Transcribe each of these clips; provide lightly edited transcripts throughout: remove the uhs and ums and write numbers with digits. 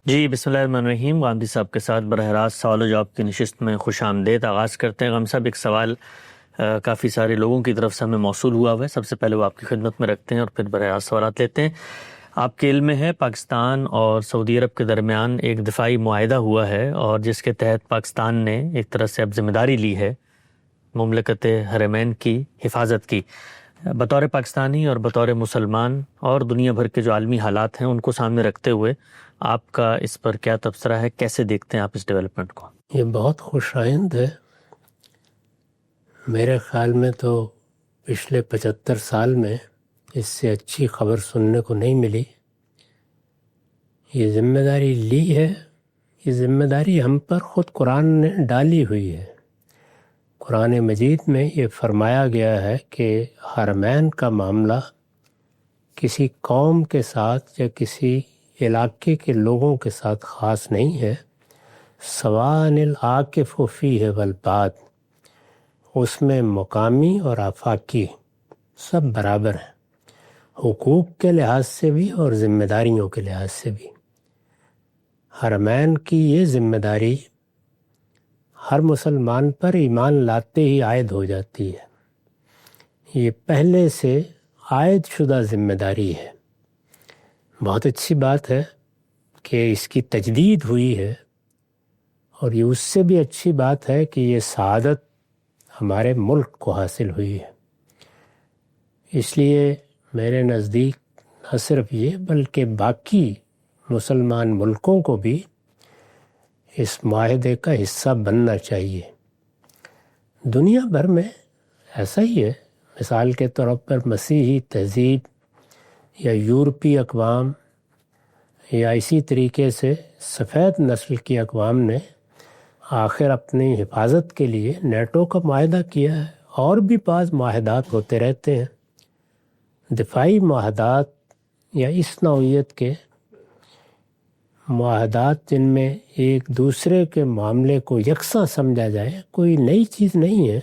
جی بسم اللہ الرحمن الرحیم. غامدی صاحب کے ساتھ براہ راست سوال و جواب کی نشست میں خوش آمدید. آغاز کرتے ہیں. غام صاحب، ایک سوال کافی سارے لوگوں کی طرف سے ہمیں موصول ہوا ہے. سب سے پہلے وہ آپ کی خدمت میں رکھتے ہیں اور پھر براہ راست سوالات لیتے ہیں. آپ کے علم میں ہے پاکستان اور سعودی عرب کے درمیان ایک دفاعی معاہدہ ہوا ہے، اور جس کے تحت پاکستان نے ایک طرح سے اب ذمہ داری لی ہے مملکت حرمین کی حفاظت کی. بطور پاکستانی اور بطور مسلمان اور دنیا بھر کے جو عالمی حالات ہیں ان کو سامنے رکھتے ہوئے آپ کا اس پر کیا تبصرہ ہے؟ کیسے دیکھتے ہیں آپ اس ڈیولپمنٹ کو؟ یہ بہت خوش آئند ہے. میرے خیال میں تو پچھلے 75 سال میں اس سے اچھی خبر سننے کو نہیں ملی. یہ ذمہ داری لی ہے، یہ ذمہ داری ہم پر خود قرآن نے ڈالی ہوئی ہے. قرآن مجید میں یہ فرمایا گیا ہے کہ حرمین کا معاملہ کسی قوم کے ساتھ یا کسی علاقے کے لوگوں کے ساتھ خاص نہیں ہے. سواء العاکف فیہ والباد، اس میں مقامی اور آفاقی سب برابر ہیں، حقوق کے لحاظ سے بھی اور ذمہ داریوں کے لحاظ سے بھی. حرمین کی یہ ذمہ داری ہر مسلمان پر ایمان لاتے ہی عائد ہو جاتی ہے. یہ پہلے سے عائد شدہ ذمہ داری ہے. بہت اچھی بات ہے کہ اس کی تجدید ہوئی ہے، اور یہ اس سے بھی اچھی بات ہے کہ یہ سعادت ہمارے ملک کو حاصل ہوئی ہے. اس لیے میرے نزدیک نہ صرف یہ بلکہ باقی مسلمان ملکوں کو بھی اس معاہدے کا حصہ بننا چاہیے. دنیا بھر میں ایسا ہی ہے. مثال کے طور پر مسیحی تہذیب یا یورپی اقوام یا اسی طریقے سے سفید نسل کی اقوام نے آخر اپنی حفاظت کے لیے نیٹو کا معاہدہ کیا ہے، اور بھی بعض معاہدات ہوتے رہتے ہیں. دفاعی معاہدات یا اس نوعیت کے معاہدات جن میں ایک دوسرے کے معاملے کو یکساں سمجھا جائے کوئی نئی چیز نہیں ہے.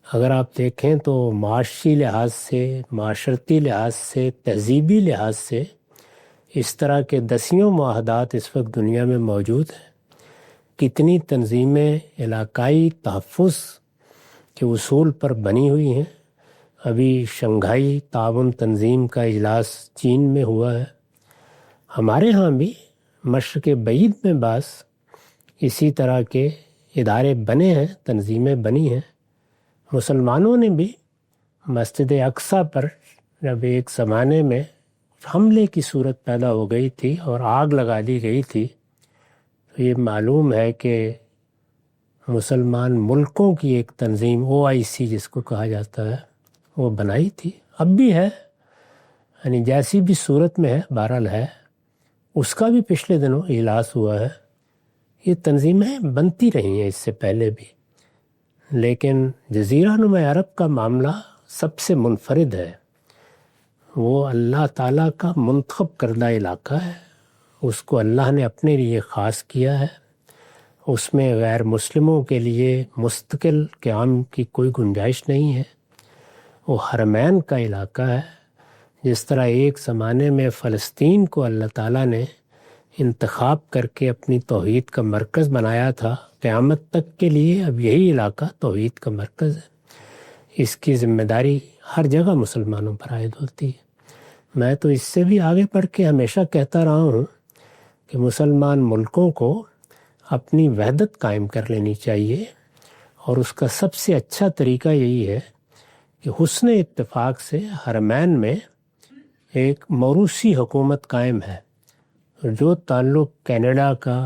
اگر آپ دیکھیں تو معاشی لحاظ سے، معاشرتی لحاظ سے، تہذیبی لحاظ سے اس طرح کے دسیوں معاہدات اس وقت دنیا میں موجود ہیں. کتنی تنظیمیں علاقائی تحفظ کے اصول پر بنی ہوئی ہیں. ابھی شنگھائی تعاون تنظیم کا اجلاس چین میں ہوا ہے. ہمارے ہاں بھی مشرق بعید میں بعض اسی طرح کے ادارے بنے ہیں، تنظیمیں بنی ہیں. مسلمانوں نے بھی مسجد اقصیٰ پر جب ایک زمانے میں حملے کی صورت پیدا ہو گئی تھی اور آگ لگا دی گئی تھی، تو یہ معلوم ہے کہ مسلمان ملکوں کی ایک تنظیم OIC جس کو کہا جاتا ہے وہ بنائی تھی. اب بھی ہے، یعنی جیسی بھی صورت میں ہے بہرحال ہے. اس کا بھی پچھلے دنوں اجلاس ہوا ہے. یہ تنظیمیں بنتی رہی ہیں اس سے پہلے بھی، لیکن جزیرہ نما عرب کا معاملہ سب سے منفرد ہے. وہ اللہ تعالیٰ کا منتخب کردہ علاقہ ہے. اس کو اللہ نے اپنے لیے خاص کیا ہے. اس میں غیر مسلموں کے لیے مستقل قیام کی کوئی گنجائش نہیں ہے. وہ حرمین کا علاقہ ہے. جس طرح ایک زمانے میں فلسطین کو اللہ تعالیٰ نے انتخاب کر کے اپنی توحید کا مرکز بنایا تھا، قیامت تک کے لیے اب یہی علاقہ توحید کا مرکز ہے. اس کی ذمہ داری ہر جگہ مسلمانوں پر عائد ہوتی ہے. میں تو اس سے بھی آگے بڑھ کے ہمیشہ کہتا رہا ہوں کہ مسلمان ملکوں کو اپنی وحدت قائم کر لینی چاہیے، اور اس کا سب سے اچھا طریقہ یہی ہے کہ حسن اتفاق سے حرمین میں ایک موروثی حکومت قائم ہے. جو تعلق کینیڈا کا،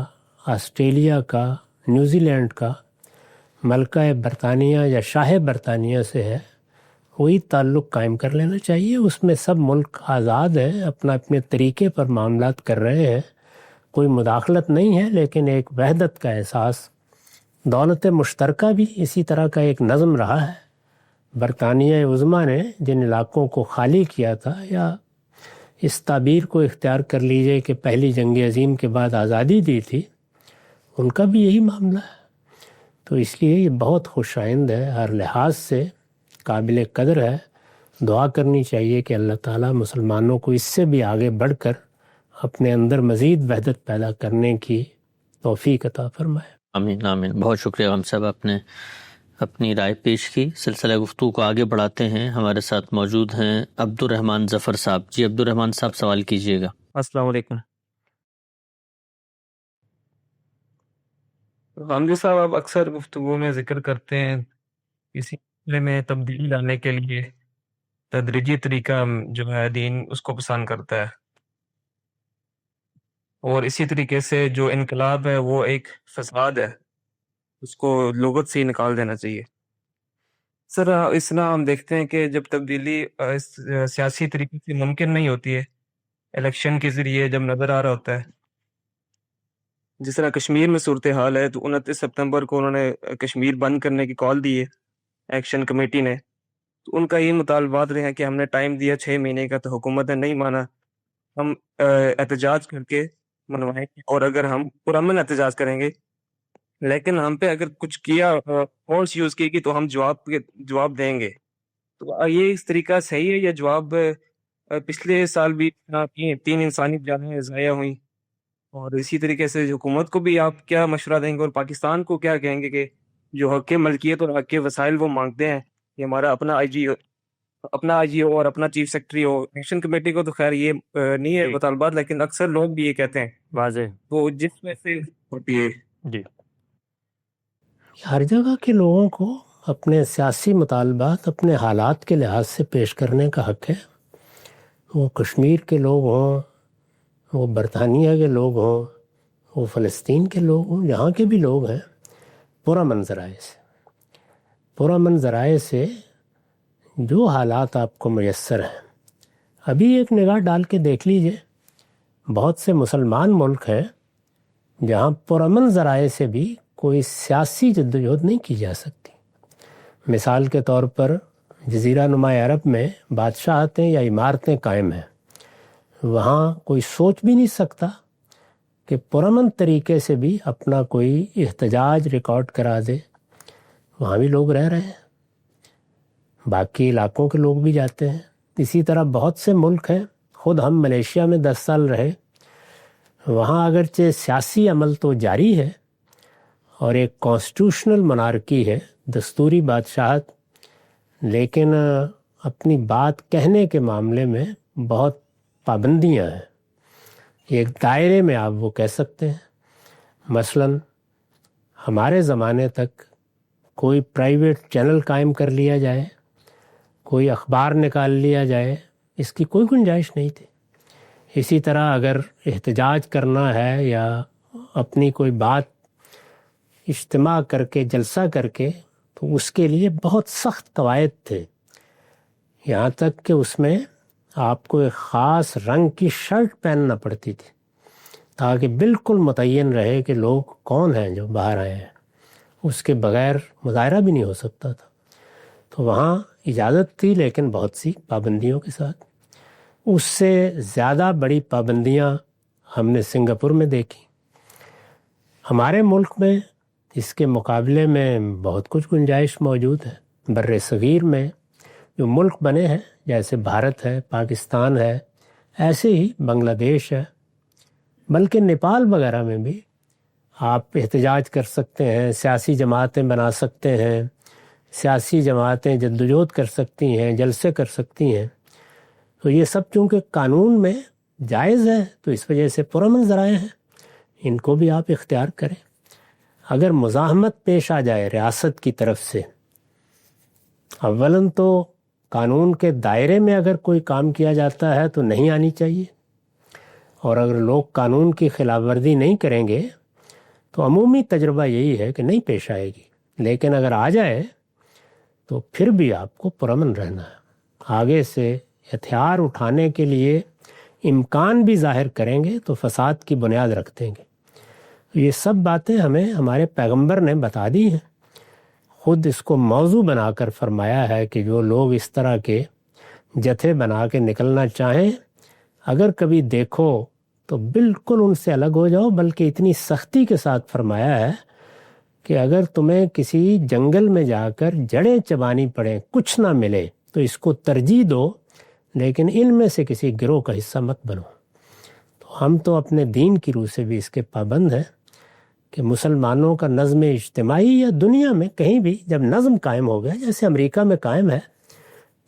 آسٹریلیا کا، نیوزی لینڈ کا، ملکہ برطانیہ یا شاہ برطانیہ سے ہے، وہی تعلق قائم کر لینا چاہیے. اس میں سب ملک آزاد ہیں، اپنا اپنے طریقے پر معاملات کر رہے ہیں، کوئی مداخلت نہیں ہے، لیکن ایک وحدت کا احساس. دولت مشترکہ بھی اسی طرح کا ایک نظم رہا ہے. برطانیہ عظمیٰ نے جن علاقوں کو خالی کیا تھا، یا اس تعبیر کو اختیار کر لیجئے کہ پہلی جنگ عظیم کے بعد آزادی دی تھی، ان کا بھی یہی معاملہ ہے. تو اس لیے یہ بہت خوش آئند ہے، ہر لحاظ سے قابل قدر ہے. دعا کرنی چاہیے کہ اللہ تعالیٰ مسلمانوں کو اس سے بھی آگے بڑھ کر اپنے اندر مزید وحدت پیدا کرنے کی توفیق عطا فرمائے۔ آمین آمین۔ بہت شکریہ غم صاحب، آپ نے اپنی رائے پیش کی۔ سلسلہ گفتگو کو آگے بڑھاتے ہیں، ہمارے ساتھ موجود ہیں عبد الرحمن ظفر صاحب۔ جی عبد الرحمن صاحب، سوال کیجیے گا۔ السلام علیکم غامدی صاحب، آپ اکثر گفتگو میں ذکر کرتے ہیں کسی مسئلے میں تبدیلی لانے کے لیے تدریجی طریقہ جو ہے دین اس کو پسند کرتا ہے، اور اسی طریقے سے جو انقلاب ہے وہ ایک فساد ہے، اس کو لغت سے ہی نکال دینا چاہیے۔ سر اس طرح ہم دیکھتے ہیں کہ جب تبدیلی سیاسی طریقے سے ممکن نہیں ہوتی ہے، الیکشن کے ذریعے جب نظر آ رہا ہوتا ہے، جس طرح کشمیر میں صورتحال ہے تو 29 سپتمبر کو انہوں نے کشمیر بند کرنے کی کال دی ہے ایکشن کمیٹی نے، تو ان کا یہ مطالبات رہے ہیں کہ ہم نے ٹائم دیا 6 مہینے کا، تو حکومت نے نہیں مانا، ہم احتجاج کر کے منوائیں گے، اور اگر ہم پرامن احتجاج کریں گے لیکن ہم پہ اگر کچھ کیا فورس یوز کی تو ہم جواب دیں گے۔ تو یہ اس طریقہ صحیح ہے یا جواب پچھلے سال بھی 3 انسانی جانیں ضائع ہوئیں، اور اسی طریقے سے حکومت کو بھی آپ کیا مشورہ دیں گے اور پاکستان کو کیا کہیں گے کہ جو حق ملکیت اور حق وسائل وہ مانگتے ہیں، یہ ہمارا اپنا آئی جی او اور اپنا چیف سیکرٹری ہو، ایکشن کمیٹی کو تو خیر یہ نہیں ہے مطالبات، لیکن اکثر لوگ بھی یہ کہتے ہیں واضح تو جس میں سے ہوتی ہے۔ جی ہر جگہ کے لوگوں کو اپنے سیاسی مطالبات اپنے حالات کے لحاظ سے پیش کرنے کا حق ہے، وہ کشمیر کے لوگ ہوں، وہ برطانیہ کے لوگ ہوں، وہ فلسطین کے لوگ ہوں، جہاں کے بھی لوگ ہیں، پرامن ذرائع سے جو حالات آپ کو میسر ہیں۔ ابھی ایک نگاہ ڈال کے دیکھ لیجئے، بہت سے مسلمان ملک ہیں جہاں پرامن ذرائع سے بھی کوئی سیاسی جدوجہد نہیں کی جا سکتی۔ مثال کے طور پر جزیرہ نما عرب میں بادشاہتیں یا عمارتیں قائم ہیں، وہاں کوئی سوچ بھی نہیں سکتا کہ پرامن طریقے سے بھی اپنا کوئی احتجاج ریکارڈ کرا دے، وہاں بھی لوگ رہ رہے ہیں، باقی علاقوں کے لوگ بھی جاتے ہیں۔ اسی طرح بہت سے ملک ہیں، خود ہم ملیشیا میں 10 سال رہے، وہاں اگرچہ سیاسی عمل تو جاری ہے اور ایک کانسٹیٹیوشنل monarchy ہے، دستوری بادشاہت، لیکن اپنی بات کہنے کے معاملے میں بہت پابندیاں ہیں۔ ایک دائرے میں آپ وہ کہہ سکتے ہیں۔ مثلا ہمارے زمانے تک کوئی پرائیویٹ چینل قائم کر لیا جائے، کوئی اخبار نکال لیا جائے، اس کی کوئی گنجائش نہیں تھی۔ اسی طرح اگر احتجاج کرنا ہے یا اپنی کوئی بات اجتماع کر کے جلسہ کر کے، تو اس کے لیے بہت سخت قواعد تھے، یہاں تک کہ اس میں آپ کو ایک خاص رنگ کی شرٹ پہننا پڑتی تھی تاکہ بالکل متعین رہے کہ لوگ کون ہیں جو باہر آئے ہیں، اس کے بغیر مظاہرہ بھی نہیں ہو سکتا تھا۔ تو وہاں اجازت تھی لیکن بہت سی پابندیوں کے ساتھ۔ اس سے زیادہ بڑی پابندیاں ہم نے سنگاپور میں دیکھی۔ ہمارے ملک میں اس کے مقابلے میں بہت کچھ گنجائش موجود ہے۔ بر صغیر میں جو ملک بنے ہیں، جیسے بھارت ہے، پاکستان ہے، ایسے ہی بنگلہ دیش ہے، بلکہ نیپال وغیرہ میں بھی آپ احتجاج کر سکتے ہیں، سیاسی جماعتیں بنا سکتے ہیں، سیاسی جماعتیں جدوجہد کر سکتی ہیں، جلسے کر سکتی ہیں۔ تو یہ سب چونکہ قانون میں جائز ہے تو اس وجہ سے پرامن ذرائع ہیں، ان کو بھی آپ اختیار کریں۔ اگر مزاحمت پیش آ جائے ریاست کی طرف سے، اولاً تو قانون کے دائرے میں اگر کوئی کام کیا جاتا ہے تو نہیں آنی چاہیے، اور اگر لوگ قانون کی خلاف ورزی نہیں کریں گے تو عمومی تجربہ یہی ہے کہ نہیں پیش آئے گی، لیکن اگر آ جائے تو پھر بھی آپ کو پرامن رہنا ہے۔ آگے سے ہتھیار اٹھانے کے لیے امکان بھی ظاہر کریں گے تو فساد کی بنیاد رکھ دیں گے۔ یہ سب باتیں ہمیں ہمارے پیغمبر نے بتا دی ہیں، خود اس کو موضوع بنا کر فرمایا ہے کہ جو لوگ اس طرح کے جتھے بنا کے نکلنا چاہیں، اگر کبھی دیکھو تو بالکل ان سے الگ ہو جاؤ، بلکہ اتنی سختی کے ساتھ فرمایا ہے کہ اگر تمہیں کسی جنگل میں جا کر جڑیں چبانی پڑیں، کچھ نہ ملے تو اس کو ترجیح دو، لیکن ان میں سے کسی گروہ کا حصہ مت بنو۔ تو ہم تو اپنے دین کی روح سے بھی اس کے پابند ہیں کہ مسلمانوں کا نظم اجتماعی یا دنیا میں کہیں بھی جب نظم قائم ہو گیا، جیسے امریکہ میں قائم ہے،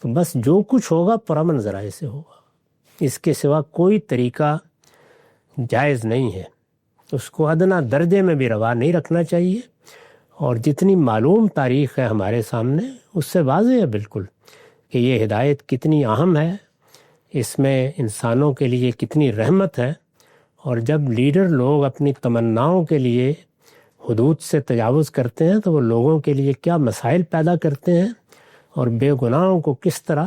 تو بس جو کچھ ہوگا پرامن ذرائع سے ہوگا، اس کے سوا کوئی طریقہ جائز نہیں ہے. اس کو ادنا درجے میں بھی روا نہیں رکھنا چاہیے. اور جتنی معلوم تاریخ ہے ہمارے سامنے، اس سے واضح ہے بالکل کہ یہ ہدایت کتنی اہم ہے، اس میں انسانوں کے لیے کتنی رحمت ہے. اور جب لیڈر لوگ اپنی تمناؤں کے لیے حدود سے تجاوز کرتے ہیں تو وہ لوگوں کے لیے کیا مسائل پیدا کرتے ہیں اور بے گناہوں کو کس طرح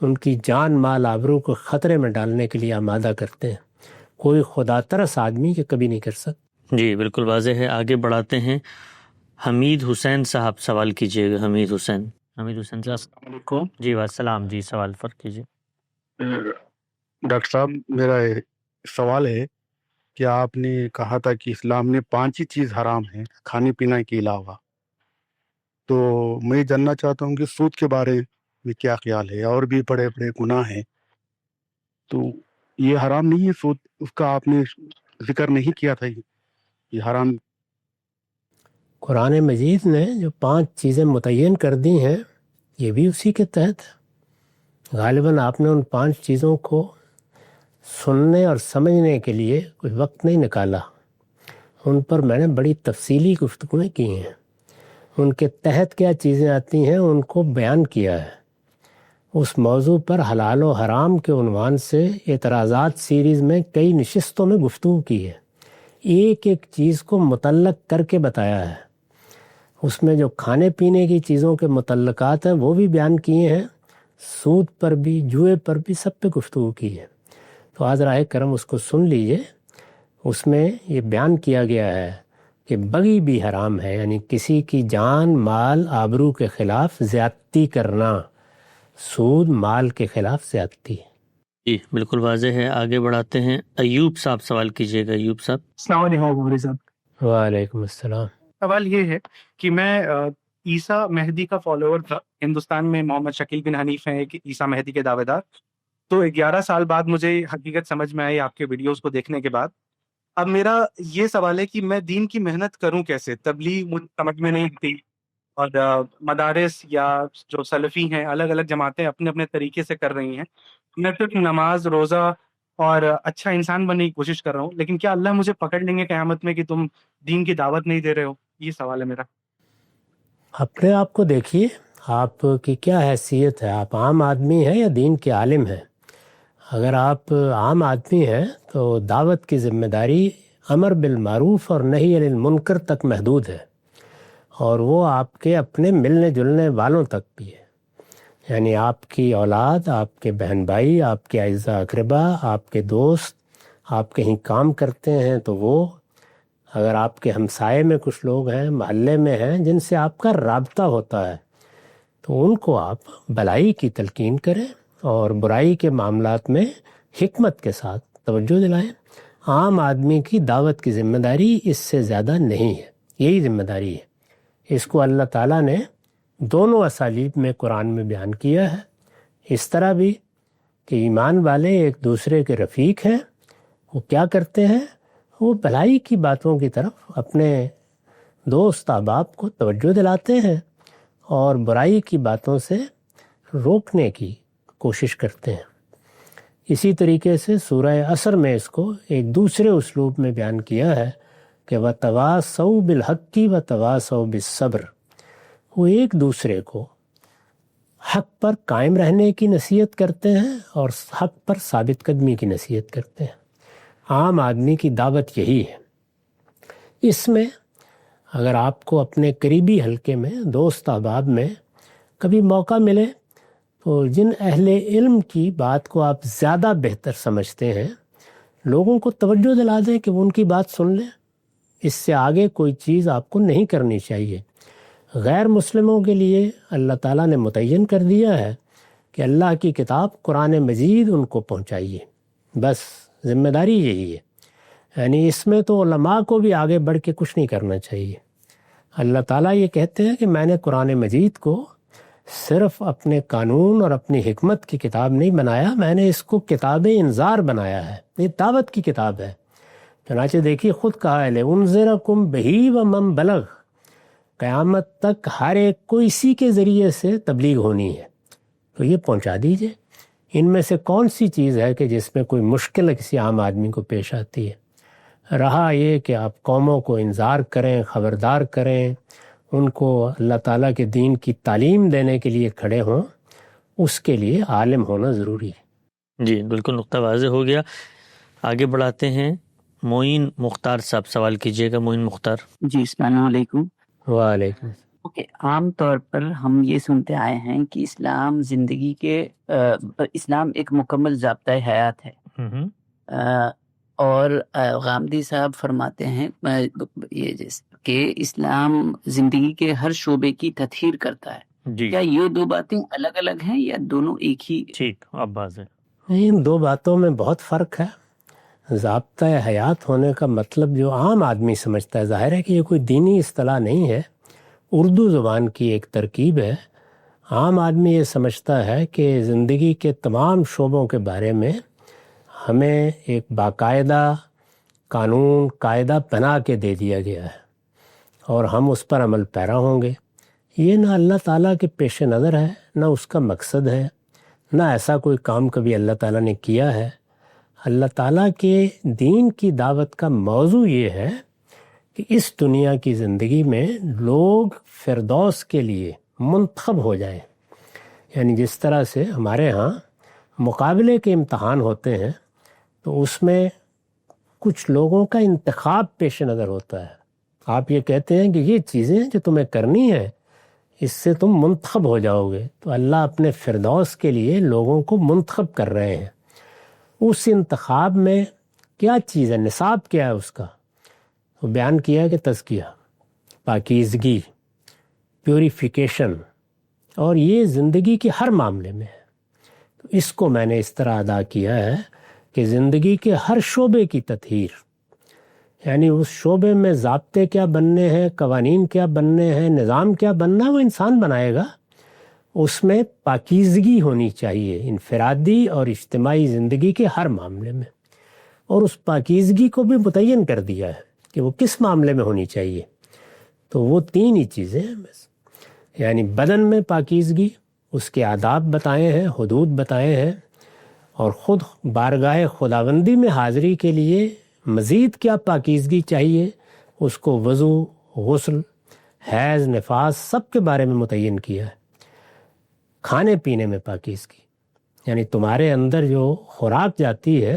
ان کی جان مال آبرو کو خطرے میں ڈالنے کے لیے آمادہ کرتے ہیں. کوئی خدا ترس آدمی کہ کبھی نہیں کر سکتا. جی بالکل واضح ہے. آگے بڑھاتے ہیں. حمید حسین صاحب سوال کیجیے گا. حمید حسین صاحب السلام علیکم. جی والسلام. جی سوال فرق کیجیے. ڈاکٹر صاحب، میرا سوال ہے کہ آپ نے کہا تھا کہ اسلام نے 5 ہی چیز حرام ہیں کھانے پینے کے علاوہ، تو میں جاننا چاہتا ہوں کہ سود کے بارے میں کیا خیال ہے؟ اور بھی بڑے بڑے گناہ ہیں، تو یہ حرام نہیں ہے سود؟ اس کا آپ نے ذکر نہیں کیا تھا یہ حرام. قرآن مجید نے جو 5 چیزیں متعین کر دی ہیں یہ بھی اسی کے تحت ہے. غالباً آپ نے ان 5 چیزوں کو سننے اور سمجھنے کے لیے کوئی وقت نہیں نکالا. ان پر میں نے بڑی تفصیلی گفتگویں کی ہیں. ان کے تحت کیا چیزیں آتی ہیں ان کو بیان کیا ہے. اس موضوع پر حلال و حرام کے عنوان سے اعتراضات سیریز میں کئی نشستوں میں گفتگو کی ہے. ایک ایک چیز کو متعلق کر کے بتایا ہے. اس میں جو کھانے پینے کی چیزوں کے متعلقات ہیں وہ بھی بیان کیے ہیں. سود پر بھی، جوئے پر بھی، سب پہ گفتگو کی ہے. تو آج راہ کرم اس کو سن لیجئے. اس میں یہ بیان کیا گیا ہے کہ بغی بھی حرام ہے، یعنی کسی کی جان مال آبرو کے خلاف زیادتی کرنا. سود مال کے خلاف زیادتی ہے. جی بالکل واضح ہے. آگے بڑھاتے ہیں. ایوب صاحب سوال کیجیے گا. ایوب صاحب. السلام علیکم عمری صاحب. وعلیکم السلام. سوال یہ ہے کہ میں عیسیٰ مہدی کا فالوور تھا. ہندوستان میں محمد شکیل بن حنیف ہیں کہ عیسیٰ مہدی کے دعوے دار. تو 11 سال بعد مجھے حقیقت سمجھ میں آئی آپ کے ویڈیوز کو دیکھنے کے بعد. اب میرا یہ سوال ہے کہ میں دین کی محنت کروں کیسے؟ تبلیغ مجھے سمجھ میں نہیں آتی، اور مدارس یا جو سلفی ہیں الگ الگ جماعتیں اپنے اپنے طریقے سے کر رہی ہیں. میں صرف نماز روزہ اور اچھا انسان بننے کی کوشش کر رہا ہوں، لیکن کیا اللہ مجھے پکڑ لیں گے قیامت میں کہ تم دین کی دعوت نہیں دے رہے ہو؟ یہ سوال ہے میرا. اپنے آپ کو دیکھیے، آپ کی کیا حیثیت ہے؟ آپ عام آدمی ہیں یا دین کے عالم ہیں؟ اگر آپ عام آدمی ہیں تو دعوت کی ذمہ داری امر بالمعروف اور نہی عن المنکر تک محدود ہے، اور وہ آپ کے اپنے ملنے جلنے والوں تک بھی ہے. یعنی آپ کی اولاد، آپ کے بہن بھائی، آپ کے اعزاء اقربا، آپ کے دوست، آپ کہیں کام کرتے ہیں تو وہ، اگر آپ کے ہمسائے میں کچھ لوگ ہیں، محلے میں ہیں جن سے آپ کا رابطہ ہوتا ہے، تو ان کو آپ بھلائی کی تلقین کریں اور برائی کے معاملات میں حکمت کے ساتھ توجہ دلائیں. عام آدمی کی دعوت کی ذمہ داری اس سے زیادہ نہیں ہے، یہی ذمہ داری ہے. اس کو اللہ تعالیٰ نے دونوں اسالیب میں قرآن میں بیان کیا ہے. اس طرح بھی کہ ایمان والے ایک دوسرے کے رفیق ہیں. وہ کیا کرتے ہیں؟ وہ بھلائی کی باتوں کی طرف اپنے دوست احباب کو توجہ دلاتے ہیں اور برائی کی باتوں سے روکنے کی کوشش کرتے ہیں. اسی طریقے سے سورہ عصر میں اس کو ایک دوسرے اسلوب میں بیان کیا ہے کہ وَتَوَاصَوْا بِالْحَقِّ وَتَوَاصَوْا بِالصَّبْرِ. وہ ایک دوسرے کو حق پر قائم رہنے کی نصیحت کرتے ہیں اور حق پر ثابت قدمی کی نصیحت کرتے ہیں. عام آدمی کی دعوت یہی ہے. اس میں اگر آپ کو اپنے قریبی حلقے میں، دوست احباب میں کبھی موقع ملے تو جن اہل علم کی بات کو آپ زیادہ بہتر سمجھتے ہیں، لوگوں کو توجہ دلا دیں کہ وہ ان کی بات سن لیں. اس سے آگے کوئی چیز آپ کو نہیں کرنی چاہیے. غیر مسلموں کے لیے اللہ تعالیٰ نے متعین کر دیا ہے کہ اللہ کی کتاب قرآن مجید ان کو پہنچائیے. بس ذمہ داری یہی ہے. یعنی اس میں تو علماء کو بھی آگے بڑھ کے کچھ نہیں کرنا چاہیے. اللہ تعالیٰ یہ کہتے ہیں کہ میں نے قرآن مجید کو صرف اپنے قانون اور اپنی حکمت کی کتاب نہیں بنایا، میں نے اس کو کتاب انذار بنایا ہے، یہ دعوت کی کتاب ہے۔ چنانچہ دیکھیے خود کہا ہے لِأُنذِرَكُمْ بِهِ وَمَنْ بَلَغَ، قیامت تک ہر ایک کو اسی کے ذریعے سے تبلیغ ہونی ہے، تو یہ پہنچا دیجئے۔ ان میں سے کون سی چیز ہے کہ جس میں کوئی مشکل کسی عام آدمی کو پیش آتی ہے؟ رہا یہ کہ آپ قوموں کو انذار کریں، خبردار کریں، ان کو اللہ تعالیٰ کے دین کی تعلیم دینے کے لیے کھڑے ہوں، اس کے لیے عالم ہونا ضروری ہے۔ جی بالکل، نقطہ واضح ہو گیا۔ آگے بڑھاتے ہیں، معین مختار صاحب سوال کیجیے گا۔ معین مختار۔ جی السلام علیکم۔ وعلیکم۔ اوکے، عام طور پر ہم یہ سنتے آئے ہیں کہ اسلام زندگی کے اسلام ایک مکمل ضابطۂ حیات ہے، اور غامدی صاحب فرماتے ہیں یہ کہ اسلام زندگی کے ہر شعبے کی تطہیر کرتا ہے۔ جی کیا یہ دو باتیں الگ الگ ہیں یا دونوں ایک ہی؟ ٹھیک، اب واضح۔ ان دو باتوں میں بہت فرق ہے۔ ضابطۂ حیات ہونے کا مطلب جو عام آدمی سمجھتا ہے، ظاہر ہے کہ یہ کوئی دینی اصطلاح نہیں ہے، اردو زبان کی ایک ترکیب ہے۔ عام آدمی یہ سمجھتا ہے کہ زندگی کے تمام شعبوں کے بارے میں ہمیں ایک باقاعدہ قانون قاعدہ بنا کے دے دیا گیا ہے اور ہم اس پر عمل پیرا ہوں گے۔ یہ نہ اللہ تعالیٰ کے پیش نظر ہے، نہ اس کا مقصد ہے، نہ ایسا کوئی کام کبھی اللہ تعالیٰ نے کیا ہے۔ اللہ تعالیٰ کے دین کی دعوت کا موضوع یہ ہے کہ اس دنیا کی زندگی میں لوگ فردوس کے لیے منتخب ہو جائیں، یعنی جس طرح سے ہمارے ہاں مقابلے کے امتحان ہوتے ہیں تو اس میں کچھ لوگوں کا انتخاب پیش نظر ہوتا ہے۔ آپ یہ کہتے ہیں کہ یہ چیزیں جو تمہیں کرنی ہے اس سے تم منتخب ہو جاؤ گے، تو اللہ اپنے فردوس کے لیے لوگوں کو منتخب کر رہے ہیں۔ اس انتخاب میں کیا چیز ہے، نصاب کیا ہے اس کا؟ تو بیان کیا کہ تزکیہ، پاکیزگی، پیوریفیکیشن، اور یہ زندگی کے ہر معاملے میں ہے۔ تو اس کو میں نے اس طرح ادا کیا ہے کہ زندگی کے ہر شعبے کی تطہیر، یعنی اس شعبے میں ضابطے کیا بننے ہیں، قوانین کیا بننے ہیں، نظام کیا بننا ہے، وہ انسان بنائے گا۔ اس میں پاکیزگی ہونی چاہیے انفرادی اور اجتماعی زندگی کے ہر معاملے میں، اور اس پاکیزگی کو بھی متعین کر دیا ہے کہ وہ کس معاملے میں ہونی چاہیے۔ تو وہ تین ہی چیزیں ہیں بس، یعنی بدن میں پاکیزگی، اس کے آداب بتائے ہیں، حدود بتائے ہیں، اور خود بارگاہ خداوندی میں حاضری کے لیے مزید کیا پاکیزگی چاہیے، اس کو وضو، غسل، حیض، نفاس سب کے بارے میں متعین کیا ہے۔ کھانے پینے میں پاکیزگی، یعنی تمہارے اندر جو خوراک جاتی ہے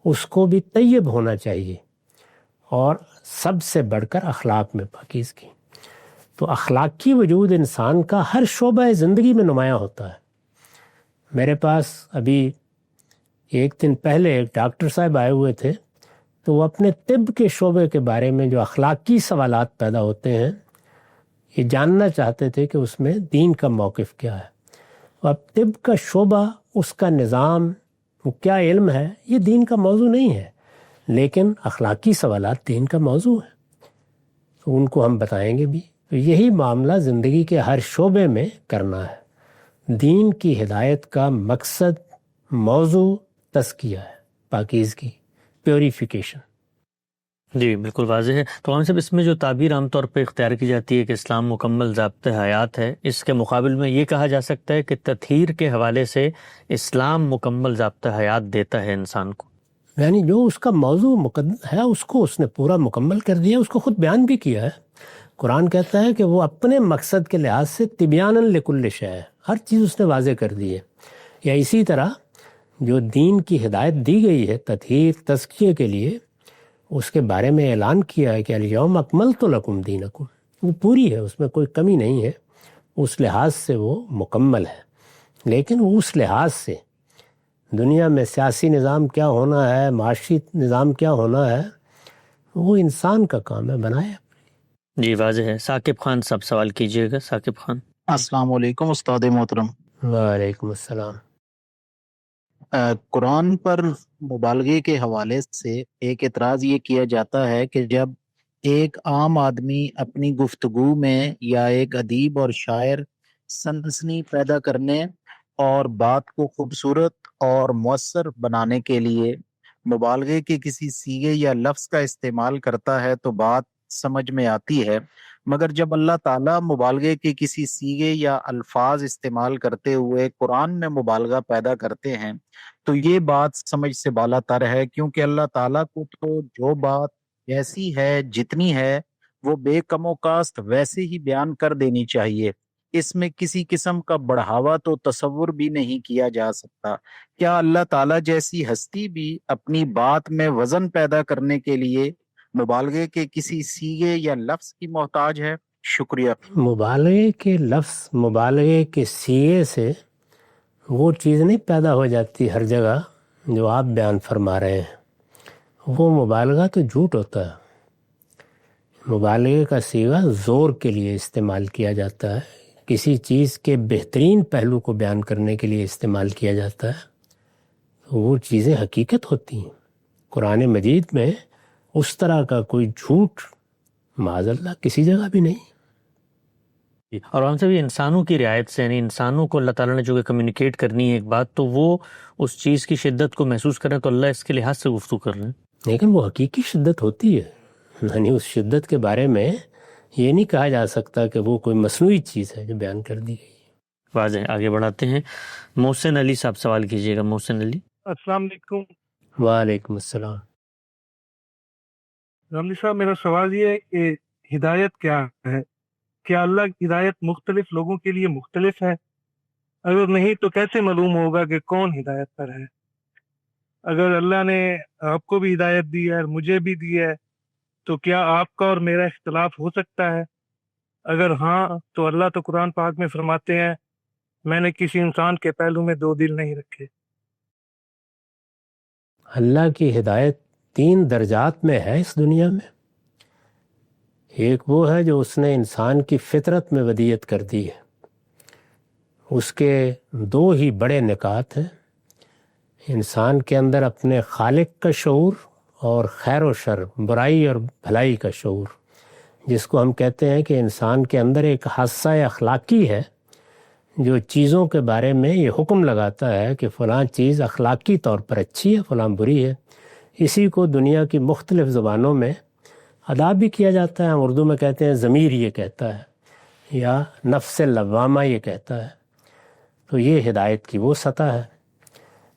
اس کو بھی طیب ہونا چاہیے، اور سب سے بڑھ کر اخلاق میں پاکیزگی۔ تو اخلاقی وجود انسان کا ہر شعبہ زندگی میں نمایاں ہوتا ہے۔ میرے پاس ابھی ایک دن پہلے ایک ڈاکٹر صاحب آئے ہوئے تھے، تو وہ اپنے طب کے شعبے کے بارے میں جو اخلاقی سوالات پیدا ہوتے ہیں یہ جاننا چاہتے تھے کہ اس میں دین کا موقف کیا ہے۔ اب طب کا شعبہ، اس کا نظام، وہ کیا علم ہے، یہ دین کا موضوع نہیں ہے، لیکن اخلاقی سوالات دین کا موضوع ہے، تو ان کو ہم بتائیں گے بھی۔ تو یہی معاملہ زندگی کے ہر شعبے میں کرنا ہے۔ دین کی ہدایت کا مقصد، موضوع تزکیہ ہے، پاکیزگی، پیوریفیکیشن۔ جی بالکل واضح ہے۔ تو ہم صاحب اس میں جو تعبیر عام طور پہ اختیار کی جاتی ہے کہ اسلام مکمل ضابطۂ حیات ہے، اس کے مقابل میں یہ کہا جا سکتا ہے کہ تطہیر کے حوالے سے اسلام مکمل ضابطۂ حیات دیتا ہے انسان کو، یعنی جو اس کا موضوع مقدس ہے اس کو اس نے پورا مکمل کر دیا، اس کو خود بیان بھی کیا ہے۔ قرآن کہتا ہے کہ وہ اپنے مقصد کے لحاظ سے تبیاناً لکل شیء ہے، ہر چیز اس نے واضح کر دی ہے۔ یا اسی طرح جو دین کی ہدایت دی گئی ہے تطہیر تزکیے کے لیے، اس کے بارے میں اعلان کیا ہے کہ الیوم اکملت لکم دینکم، وہ پوری ہے، اس میں کوئی کمی نہیں ہے، اس لحاظ سے وہ مکمل ہے۔ لیکن اس لحاظ سے دنیا میں سیاسی نظام کیا ہونا ہے، معاشی نظام کیا ہونا ہے، وہ انسان کا کام ہے، بنائے۔ جی واضح ہے۔ ثاقب خان صاحب سوال کیجیے گا۔ ثاقب خان۔ السلام علیکم استاد محترم۔ وعلیکم السلام۔ قرآن پر مبالغے کے حوالے سے ایک اعتراض یہ کیا جاتا ہے کہ جب ایک عام آدمی اپنی گفتگو میں یا ایک ادیب اور شاعر سنسنی پیدا کرنے اور بات کو خوبصورت اور مؤثر بنانے کے لیے مبالغے کے کسی صیغے یا لفظ کا استعمال کرتا ہے تو بات سمجھ میں آتی ہے، مگر جب اللہ تعالیٰ مبالغے کے کسی صیغے یا الفاظ استعمال کرتے ہوئے قرآن میں مبالغہ پیدا کرتے ہیں تو یہ بات سمجھ سے بالا تر ہے، کیونکہ اللہ تعالیٰ کو تو جو بات جیسی ہے جتنی ہے وہ بے کم و کاست ویسے ہی بیان کر دینی چاہیے، اس میں کسی قسم کا بڑھاوا تو تصور بھی نہیں کیا جا سکتا۔ کیا اللہ تعالیٰ جیسی ہستی بھی اپنی بات میں وزن پیدا کرنے کے لیے مبالغے کے کسی صیغے یا لفظ کی محتاج ہے؟ شکریہ۔ مبالغے کے لفظ، مبالغے کے صیغے سے وہ چیز نہیں پیدا ہو جاتی ہر جگہ جو آپ بیان فرما رہے ہیں، وہ مبالغہ تو جھوٹ ہوتا ہے۔ مبالغے کا صیغہ زور کے لیے استعمال کیا جاتا ہے، کسی چیز کے بہترین پہلو کو بیان کرنے کے لیے استعمال کیا جاتا ہے، وہ چیزیں حقیقت ہوتی ہیں۔ قرآن مجید میں اس طرح کا کوئی جھوٹ معاذ اللہ کسی جگہ بھی نہیں۔ اور ہم سے بھی انسانوں کی رعایت سے، یعنی انسانوں کو اللہ تعالیٰ نے جو کہ کمیونیکیٹ کرنی ہے ایک بات، تو وہ اس چیز کی شدت کو محسوس کریں تو اللہ اس کے لحاظ سے گفتگو کر رہے ہیں، لیکن وہ حقیقی شدت ہوتی ہے، یعنی اس شدت کے بارے میں یہ نہیں کہا جا سکتا کہ وہ کوئی مصنوعی چیز ہے جو بیان کر دی گئی۔ واضح۔ آگے بڑھاتے ہیں، محسن علی صاحب سوال کیجیے گا۔ محسن علی۔ السلام علیکم۔ وعلیکم السلام۔ رمضی صاحب، میرا سوال یہ ہے کہ ہدایت کیا ہے؟ کیا اللہ کی ہدایت مختلف لوگوں کے لیے مختلف ہے؟ اگر نہیں تو کیسے معلوم ہوگا کہ کون ہدایت پر ہے؟ اگر اللہ نے آپ کو بھی ہدایت دی ہے اور مجھے بھی دی ہے تو کیا آپ کا اور میرا اختلاف ہو سکتا ہے؟ اگر ہاں تو اللہ تو قرآن پاک میں فرماتے ہیں میں نے کسی انسان کے پہلو میں دو دل نہیں رکھے۔ اللہ کی ہدایت 3 درجات میں ہے اس دنیا میں۔ ایک وہ ہے جو اس نے انسان کی فطرت میں ودیت کر دی ہے، اس کے 2 ہی بڑے نکات ہیں، انسان کے اندر اپنے خالق کا شعور اور خیر و شر، برائی اور بھلائی کا شعور، جس کو ہم کہتے ہیں کہ انسان کے اندر ایک حادثہ اخلاقی ہے جو چیزوں کے بارے میں یہ حکم لگاتا ہے کہ فلاں چیز اخلاقی طور پر اچھی ہے، فلاں بری ہے۔ اسی کو دنیا کی مختلف زبانوں میں ادا بھی کیا جاتا ہے، ہم اردو میں کہتے ہیں ضمیر یہ کہتا ہے، یا نفس لوامہ یہ کہتا ہے۔ تو یہ ہدایت کی وہ سطح ہے۔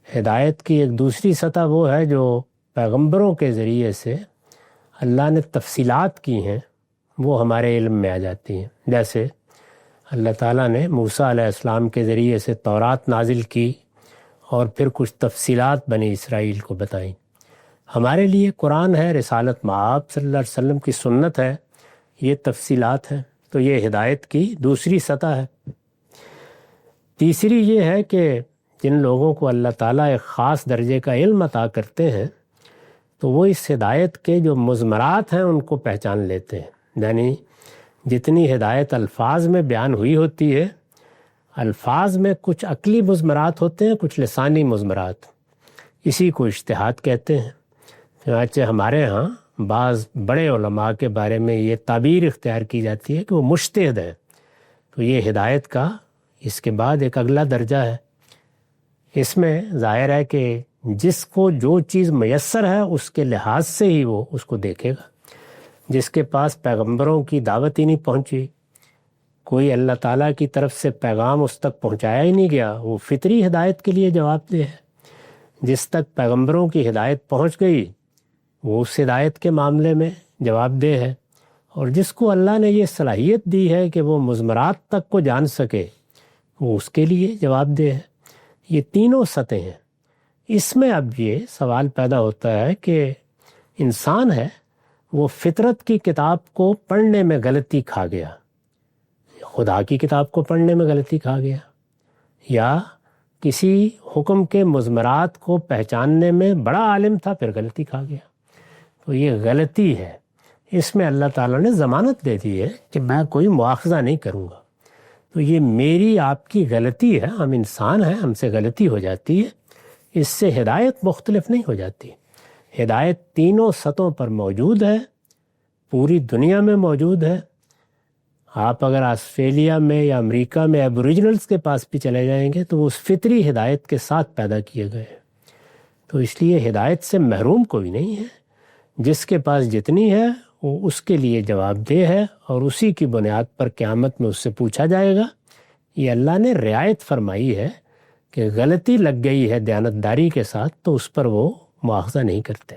ہدایت کی ایک دوسری سطح وہ ہے جو پیغمبروں کے ذریعے سے اللہ نے تفصیلات کی ہیں، وہ ہمارے علم میں آ جاتی ہیں۔ جیسے اللہ تعالیٰ نے موسیٰ علیہ السلام کے ذریعے سے تورات نازل کی اور پھر کچھ تفصیلات بنی اسرائیل کو بتائیں۔ ہمارے لیے قرآن ہے، رسالت مآب صلی اللہ علیہ وسلم کی سنت ہے، یہ تفصیلات ہیں۔ تو یہ ہدایت کی دوسری سطح ہے۔ تیسری یہ ہے کہ جن لوگوں کو اللہ تعالیٰ ایک خاص درجے کا علم عطا کرتے ہیں تو وہ اس ہدایت کے جو مضمرات ہیں ان کو پہچان لیتے ہیں، یعنی جتنی ہدایت الفاظ میں بیان ہوئی ہوتی ہے، الفاظ میں کچھ عقلی مضمرات ہوتے ہیں، کچھ لسانی مضمرات، اسی کو اجتہاد کہتے ہیں۔ چنانچہ ہمارے ہاں بعض بڑے علماء کے بارے میں یہ تعبیر اختیار کی جاتی ہے کہ وہ مجتہد ہیں۔ تو یہ ہدایت کا اس کے بعد ایک اگلا درجہ ہے۔ اس میں ظاہر ہے کہ جس کو جو چیز میسر ہے اس کے لحاظ سے ہی وہ اس کو دیکھے گا۔ جس کے پاس پیغمبروں کی دعوت ہی نہیں پہنچی، کوئی اللہ تعالیٰ کی طرف سے پیغام اس تک پہنچایا ہی نہیں گیا، وہ فطری ہدایت کے لیے جواب دہ ہے۔ جس تک پیغمبروں کی ہدایت پہنچ گئی وہ اس ہدایت کے معاملے میں جواب دہ ہے، اور جس کو اللہ نے یہ صلاحیت دی ہے کہ وہ مضمرات تک کو جان سکے وہ اس کے لیے جواب دہ ہے۔ یہ تینوں سطحیں ہیں۔ اس میں اب یہ سوال پیدا ہوتا ہے کہ انسان ہے وہ فطرت کی کتاب کو پڑھنے میں غلطی کھا گیا، خدا کی کتاب کو پڑھنے میں غلطی کھا گیا، یا کسی حکم کے مضمرات کو پہچاننے میں بڑا عالم تھا پھر غلطی کھا گیا۔ تو یہ غلطی ہے، اس میں اللہ تعالیٰ نے ضمانت دے دی ہے کہ میں کوئی مواخذہ نہیں کروں گا۔ تو یہ میری آپ کی غلطی ہے، ہم انسان ہیں، ہم سے غلطی ہو جاتی ہے، اس سے ہدایت مختلف نہیں ہو جاتی۔ ہدایت تینوں سطحوں پر موجود ہے، پوری دنیا میں موجود ہے۔ آپ اگر آسٹریلیا میں یا امریکہ میں ایبوریجنلز کے پاس بھی چلے جائیں گے تو وہ اس فطری ہدایت کے ساتھ پیدا کیے گئے ہیں، تو اس لیے ہدایت سے محروم کوئی نہیں ہے، جس کے پاس جتنی ہے وہ اس کے لیے جواب دہ ہے اور اسی کی بنیاد پر قیامت میں اس سے پوچھا جائے گا۔ یہ اللہ نے رعایت فرمائی ہے کہ غلطی لگ گئی ہے دیانتداری کے ساتھ تو اس پر وہ مواخذہ نہیں کرتے۔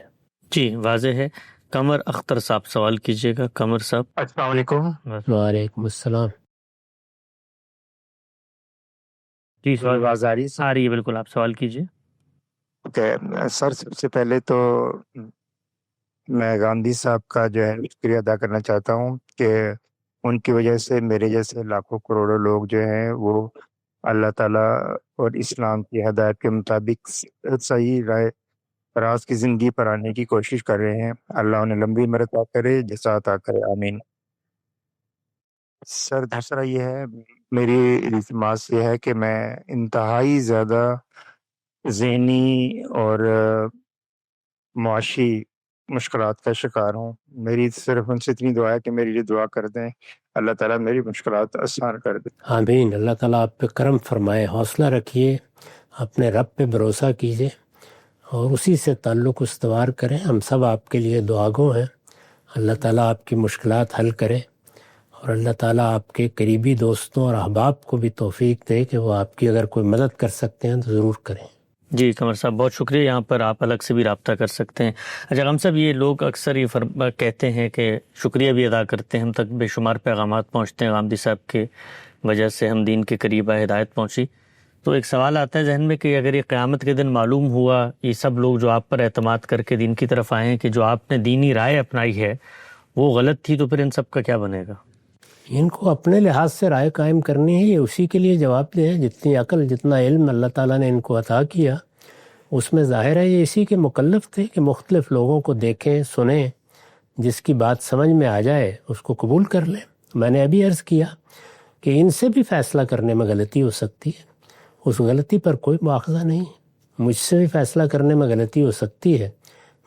جی واضح ہے۔ قمر اختر صاحب سوال کیجیے گا۔ قمر صاحب السلام علیکم۔ وعلیکم السلام۔ جی سوال آواز آ رہی ہے؟ آ رہی ہے، بالکل آپ سوال کیجیے۔ اوکے سر، سب سے پہلے تو میں گاندھی صاحب کا جو ہے شکریہ ادا کرنا چاہتا ہوں کہ ان کی وجہ سے میرے جیسے لاکھوں کروڑوں لوگ جو ہیں وہ اللہ تعالیٰ اور اسلام کی ہدایت کے مطابق صحیح راز کی زندگی پر آنے کی کوشش کر رہے ہیں۔ اللہ انہیں لمبی عمر عطا کرے، جزا عطا کرے، آمین۔ سر دوسرا یہ ہے، میری التماس یہ ہے کہ میں انتہائی زیادہ ذہنی اور معاشی مشکلات کا شکار ہوں۔ میری صرف ان سے اتنی دعا ہے کہ میری لیے دعا کر دیں، اللہ تعالیٰ میری مشکلات آسان کر دے۔ آمین۔ اللہ تعالیٰ آپ پہ کرم فرمائے، حوصلہ رکھیے، اپنے رب پہ بھروسہ کیجیے اور اسی سے تعلق استوار کریں۔ ہم سب آپ کے لیے دعاگو ہیں، اللہ تعالیٰ آپ کی مشکلات حل کرے اور اللہ تعالیٰ آپ کے قریبی دوستوں اور احباب کو بھی توفیق دے کہ وہ آپ کی اگر کوئی مدد کر سکتے ہیں تو ضرور کریں۔ جی قمر صاحب بہت شکریہ، یہاں پر آپ الگ سے بھی رابطہ کر سکتے ہیں۔ اچھا غم صاحب، یہ لوگ اکثر یہ کہتے ہیں کہ شکریہ بھی ادا کرتے ہیں، ہم تک بے شمار پیغامات پہنچتے ہیں غامدی صاحب کے وجہ سے ہم دین کے قریب آئے، ہدایت پہنچی، تو ایک سوال آتا ہے ذہن میں کہ اگر یہ قیامت کے دن معلوم ہوا یہ سب لوگ جو آپ پر اعتماد کر کے دین کی طرف آئے ہیں کہ جو آپ نے دینی رائے اپنائی ہے وہ غلط تھی، تو پھر ان سب کا کیا بنے گا؟ ان کو اپنے لحاظ سے رائے قائم کرنی ہے، یہ اسی کے لیے جواب دیں۔ جتنی عقل جتنا علم اللہ تعالیٰ نے ان کو عطا کیا اس میں ظاہر ہے یہ اسی کے مکلف تھے کہ مختلف لوگوں کو دیکھیں، سنیں، جس کی بات سمجھ میں آ جائے اس کو قبول کر لیں۔ میں نے ابھی عرض کیا کہ ان سے بھی فیصلہ کرنے میں غلطی ہو سکتی ہے، اس غلطی پر کوئی مواخذہ نہیں۔ مجھ سے بھی فیصلہ کرنے میں غلطی ہو سکتی ہے،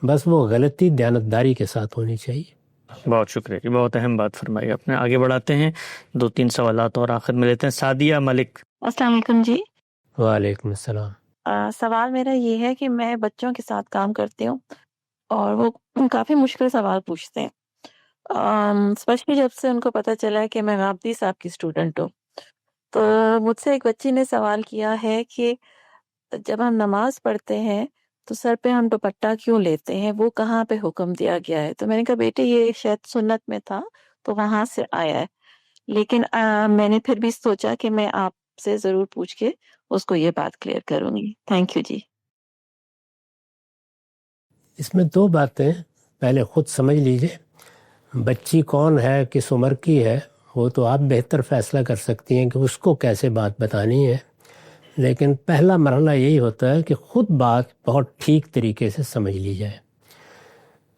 بس وہ غلطی دیانتداری کے ساتھ ہونی چاہیے۔ بہت شکریہ جی، بہت اہم بات فرمائی آپ نے۔ آگے بڑھاتے ہیں، 2-3 سوالات اور آخر میں لیتے ہیں۔ سعدیہ ملک۔ السلام علیکم جی۔ وعلیکم السلام۔ سوال میرا یہ ہے کہ میں بچوں کے ساتھ کام کرتی ہوں اور وہ کافی مشکل سوال پوچھتے ہیں، اسپیشلی جب سے ان کو پتہ چلا ہے کہ میں غامدی صاحب کی اسٹوڈنٹ ہوں۔ تو مجھ سے ایک بچی نے سوال کیا ہے کہ جب ہم نماز پڑھتے ہیں تو سر پہ ہم دوپٹہ کیوں لیتے ہیں، وہ کہاں پہ حکم دیا گیا ہے؟ تو میں نے کہا بیٹے یہ شاید سنت میں تھا تو وہاں سے آیا ہے، لیکن میں نے پھر بھی سوچا کہ میں آپ سے ضرور پوچھ کے اس کو یہ بات کلیئر کروں گی۔ تھینک یو جی۔ اس میں 2 باتیں، پہلے خود سمجھ لیجئے بچی کون ہے، کس عمر کی ہے، وہ تو آپ بہتر فیصلہ کر سکتی ہیں کہ اس کو کیسے بات بتانی ہے، لیکن پہلا مرحلہ یہی ہوتا ہے کہ خود بات بہت ٹھیک طریقے سے سمجھ لی جائے۔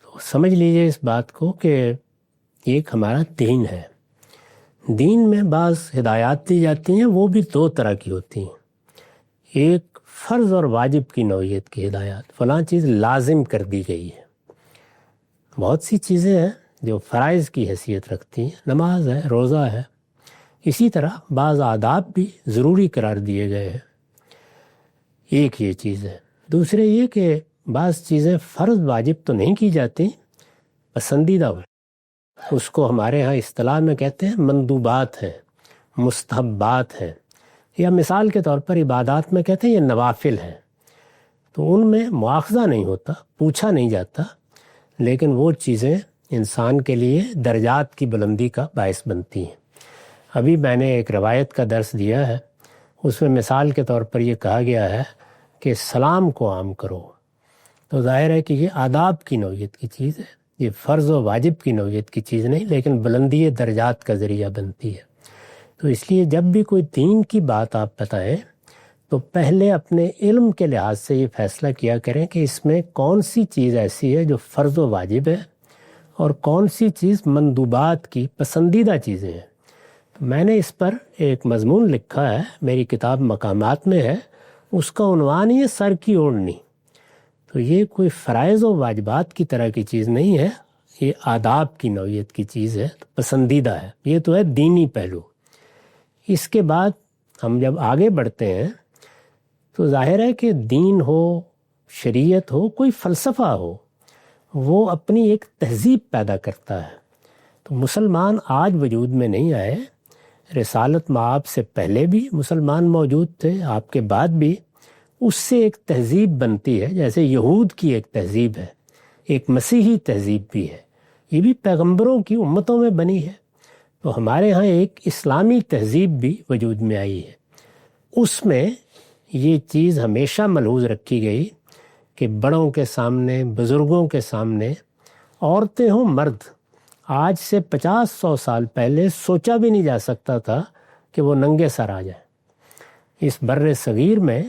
تو سمجھ لیجئے اس بات کو کہ ایک ہمارا دین ہے، دین میں بعض ہدایات دی جاتی ہیں، وہ بھی 2 طرح کی ہوتی ہیں۔ ایک فرض اور واجب کی نوعیت کی ہدایات، فلاں چیز لازم کر دی گئی ہے۔ بہت سی چیزیں ہیں جو فرائض کی حیثیت رکھتی ہیں، نماز ہے، روزہ ہے، اسی طرح بعض آداب بھی ضروری قرار دیے گئے ہیں۔ ایک یہ چیز ہے۔ دوسرے یہ کہ بعض چیزیں فرض واجب تو نہیں کی جاتی، پسندیدہ ہو، اس کو ہمارے ہاں اصطلاح میں کہتے ہیں مندوبات ہیں، مستحبات ہیں، یا مثال کے طور پر عبادات میں کہتے ہیں یہ نوافل ہیں۔ تو ان میں مواخذہ نہیں ہوتا، پوچھا نہیں جاتا، لیکن وہ چیزیں انسان کے لیے درجات کی بلندی کا باعث بنتی ہیں۔ ابھی میں نے ایک روایت کا درس دیا ہے، اس میں مثال کے طور پر یہ کہا گیا ہے کہ سلام کو عام کرو، تو ظاہر ہے کہ یہ آداب کی نوعیت کی چیز ہے، یہ فرض و واجب کی نوعیت کی چیز نہیں، لیکن بلندی درجات کا ذریعہ بنتی ہے۔ تو اس لیے جب بھی کوئی دین کی بات آپ بتائیں تو پہلے اپنے علم کے لحاظ سے یہ فیصلہ کیا کریں کہ اس میں کون سی چیز ایسی ہے جو فرض و واجب ہے اور کون سی چیز مندوبات کی پسندیدہ چیزیں ہیں۔ میں نے اس پر ایک مضمون لکھا ہے، میری کتاب مقامات میں ہے، اس کا عنوان ہی ہے سر کی اوڑھنی۔ تو یہ کوئی فرائض و واجبات کی طرح کی چیز نہیں ہے، یہ آداب کی نوعیت کی چیز ہے، پسندیدہ ہے. یہ تو ہے دینی پہلو. اس کے بعد ہم جب آگے بڑھتے ہیں تو ظاہر ہے کہ دین ہو، شریعت ہو، کوئی فلسفہ ہو، وہ اپنی ایک تہذیب پیدا کرتا ہے. تو مسلمان آج وجود میں نہیں آئے، رسالت مآب سے پہلے بھی مسلمان موجود تھے، آپ کے بعد بھی. اس سے ایک تہذیب بنتی ہے، جیسے یہود کی ایک تہذیب ہے، ایک مسیحی تہذیب بھی ہے، یہ بھی پیغمبروں کی امتوں میں بنی ہے. تو ہمارے ہاں ایک اسلامی تہذیب بھی وجود میں آئی ہے. اس میں یہ چیز ہمیشہ ملحوظ رکھی گئی کہ بڑوں کے سامنے، بزرگوں کے سامنے، عورتیں ہوں مرد، آج سے 50-100 سال پہلے سوچا بھی نہیں جا سکتا تھا کہ وہ ننگے سر آ جائیں. اس بر صغیر میں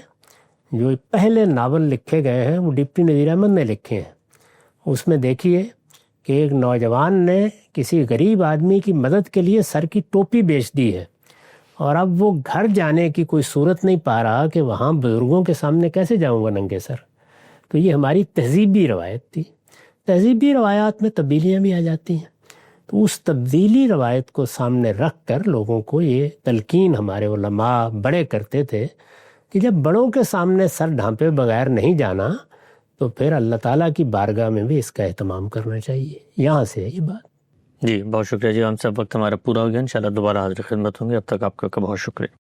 جو پہلے ناول لکھے گئے ہیں وہ ڈپٹی نذیر احمد نے لکھے ہیں. اس میں دیکھیے کہ ایک نوجوان نے کسی غریب آدمی کی مدد کے لیے سر کی ٹوپی بیچ دی ہے، اور اب وہ گھر جانے کی کوئی صورت نہیں پا رہا کہ وہاں بزرگوں کے سامنے کیسے جاؤں گا ننگے سر. تو یہ ہماری تہذیبی روایت تھی. تہذیبی روایات میں تبدیلیاں بھی آ جاتی ہیں. تو اس تبدیلی روایت کو سامنے رکھ کر لوگوں کو یہ تلقین ہمارے علماء بڑے کرتے تھے کہ جب بڑوں کے سامنے سر ڈھانپے بغیر نہیں جانا تو پھر اللہ تعالیٰ کی بارگاہ میں بھی اس کا اہتمام کرنا چاہیے. یہاں سے ہے یہ بات. جی بہت شکریہ جی. ہم سب وقت ہمارا پورا ہو گیا، انشاءاللہ دوبارہ حاضر خدمت ہوں گے. اب تک آپ کا بہت شکریہ.